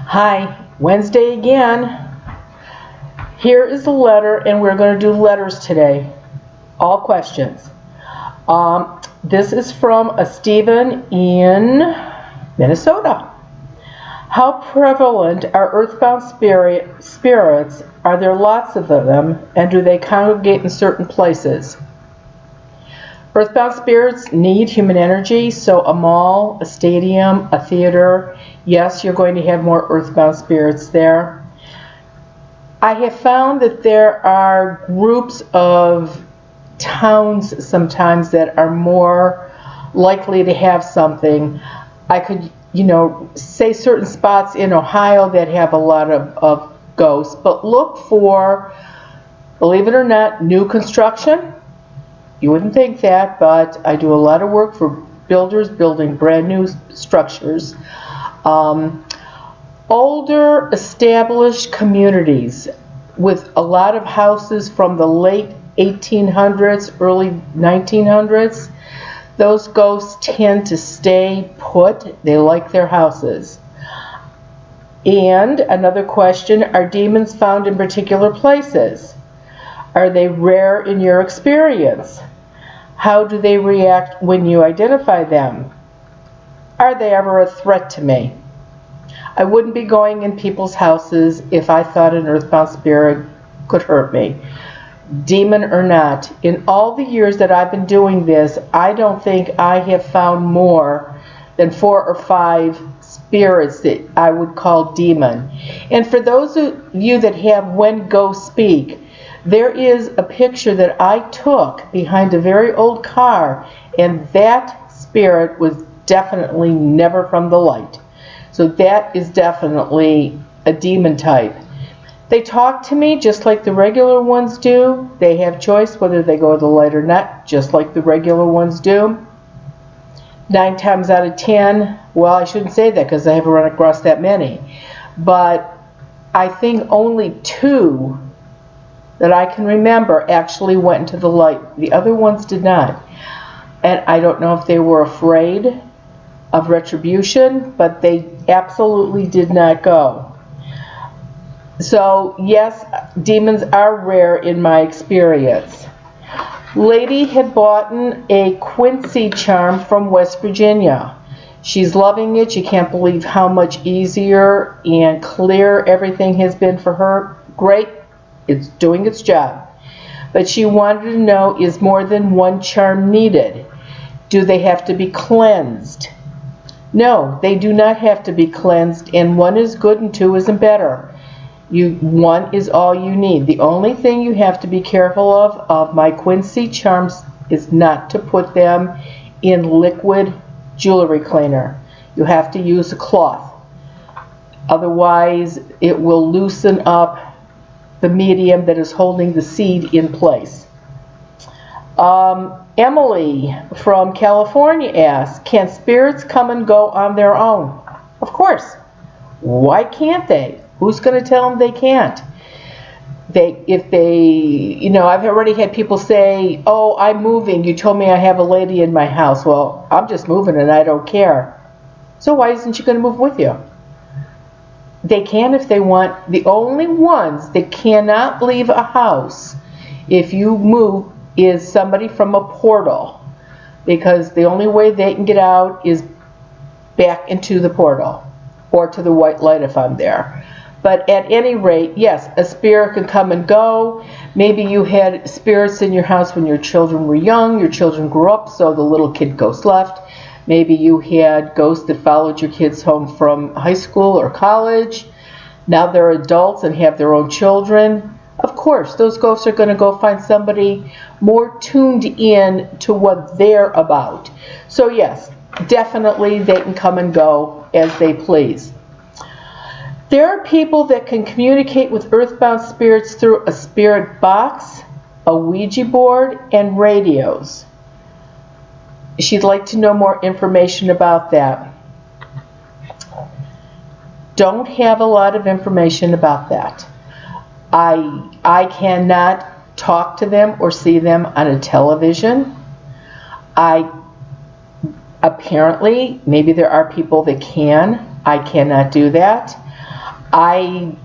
Hi, Wednesday again. Here is a letter, and we're going to do letters today. All questions. This is from a Stephen in Minnesota. How prevalent are earthbound spirits? Are there lots of them, and do they congregate in certain places? Earthbound spirits need human energy, so a mall, a stadium, a theater, yes, you're going to have more earthbound spirits there. I have found that there are groups of towns sometimes that are more likely to have something. I could, say certain spots in Ohio that have a lot of ghosts, but look for, believe it or not, new construction. You wouldn't think that, but I do a lot of work for builders building brand new structures. Older established communities with a lot of houses from the late 1800s, early 1900s, those ghosts tend to stay put. They like their houses. And another question, are demons found in particular places? Are they rare in your experience? How do they react when you identify them? Are they ever a threat to me? I wouldn't be going in people's houses if I thought an earthbound spirit could hurt me. Demon or not, in all the years that I've been doing this, I don't think I have found more than 4 or 5 spirits that I would call demon. And for those of you that have When Ghosts Speak, there is a picture that I took behind a very old car, and that spirit was definitely never from the light. So that is definitely a demon type. They talk to me just like the regular ones do. They have choice whether they go to the light or not, just like the regular ones do. 9 times out of 10, well, I shouldn't say that because I haven't run across that many, but I think only 2 that I can remember actually went into the light. The other ones did not. And I don't know if they were afraid of retribution, but they absolutely did not go. So yes, demons are rare in my experience. Lady had bought a Quincy charm from West Virginia. She's loving it. She can't believe how much easier and clear everything has been for her. Great. It's doing its job. But she wanted to know, is more than one charm needed? Do they have to be cleansed? No, they do not have to be cleansed, and 1 is good and 2 isn't better. 1 is all you need. The only thing you have to be careful of my Quincy charms is not to put them in liquid jewelry cleaner. You have to use a cloth. Otherwise, it will loosen up the medium that is holding the seed in place. Emily from California asks, can spirits come and go on their own? Of course. Why can't they? Who's going to tell them they can't? I've already had people say, oh, I'm moving. You told me I have a lady in my house. Well, I'm just moving and I don't care. So why isn't she going to move with you? They can if they want. The only ones that cannot leave a house if you move is somebody from a portal, because the only way they can get out is back into the portal or to the white light if I'm there. But at any rate, yes, a spirit can come and go. Maybe you had spirits in your house when your children were young, your children grew up, so the little kid ghost left. Maybe you had ghosts that followed your kids home from high school or college. Now they're adults and have their own children. Of course, those ghosts are going to go find somebody more tuned in to what they're about. So yes, definitely they can come and go as they please. There are people that can communicate with earthbound spirits through a spirit box, a Ouija board, and radios. She'd like to know more information about that. Don't have a lot of information about that. I cannot talk to them or see them on a television. Apparently, maybe there are people that can. I cannot do that. I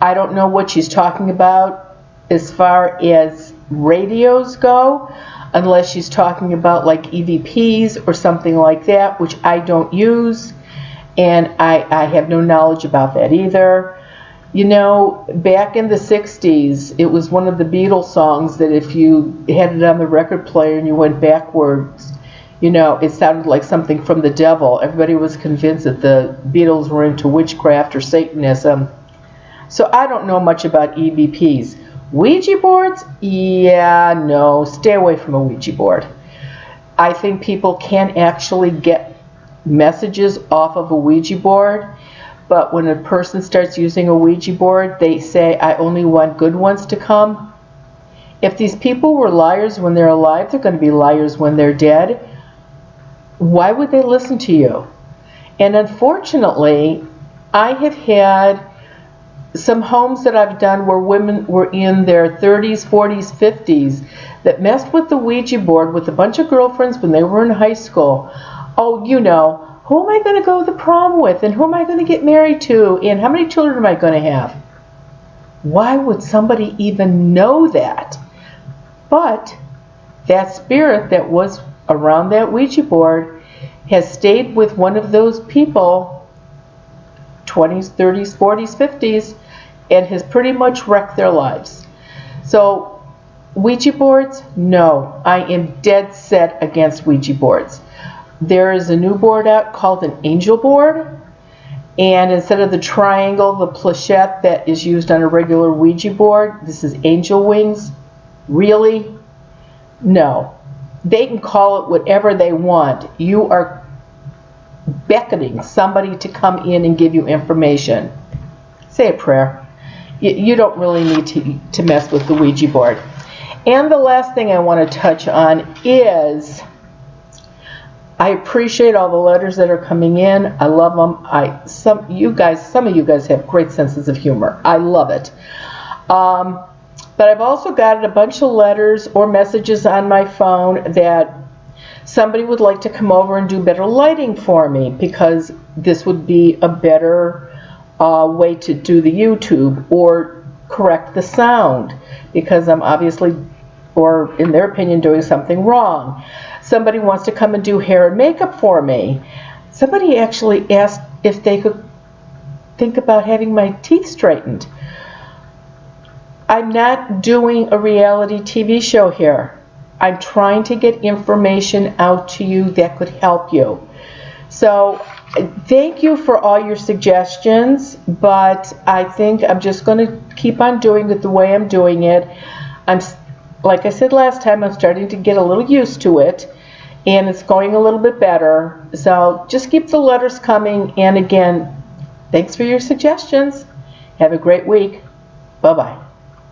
don't know what she's talking about as far as radios go, unless she's talking about like EVPs or something like that, which I don't use, and I have no knowledge about that either. You know, back in the 60s, it was one of the Beatles songs that if you had it on the record player and you went backwards, you know, it sounded like something from the devil. Everybody was convinced that the Beatles were into witchcraft or Satanism. So I don't know much about EVPs. Ouija boards? Yeah, no, stay away from a Ouija board. I think people can actually get messages off of a Ouija board, but when a person starts using a Ouija board, they say, I only want good ones to come. If these people were liars when they're alive, they're going to be liars when they're dead. Why would they listen to you? And unfortunately, I have had some homes that I've done where women were in their 30s, 40s, 50s that messed with the Ouija board with a bunch of girlfriends when they were in high school. Oh, you know, who am I going to go to the prom with, and who am I going to get married to, and how many children am I going to have? Why would somebody even know that? But that spirit that was around that Ouija board has stayed with one of those people 20s, 30s, 40s, 50s, and has pretty much wrecked their lives. So Ouija boards, no, I am dead set against Ouija boards. There is a new board out called an angel board, and instead of the triangle, the planchette that is used on a regular Ouija board, this is angel wings. Really? No. They can call it whatever they want. You are beckoning somebody to come in and give you information. Say a prayer. You don't really need to mess with the Ouija board. And the last thing I want to touch on is, I appreciate all the letters that are coming in. I love them. Some of you guys have great senses of humor. I love it. But I've also gotten a bunch of letters or messages on my phone that somebody would like to come over and do better lighting for me, because this would be a better way to do the YouTube, or correct the sound, because I'm obviously, or in their opinion, doing something wrong. Somebody wants to come and do hair and makeup for me. Somebody actually asked if they could think about having my teeth straightened. I'm not doing a reality TV show here. I'm trying to get information out to you that could help you. So thank you for all your suggestions, but I think I'm just going to keep on doing it the way I'm doing it. Like I said last time, I'm starting to get a little used to it, and it's going a little bit better. So just keep the letters coming, and again, thanks for your suggestions. Have a great week. Bye-bye.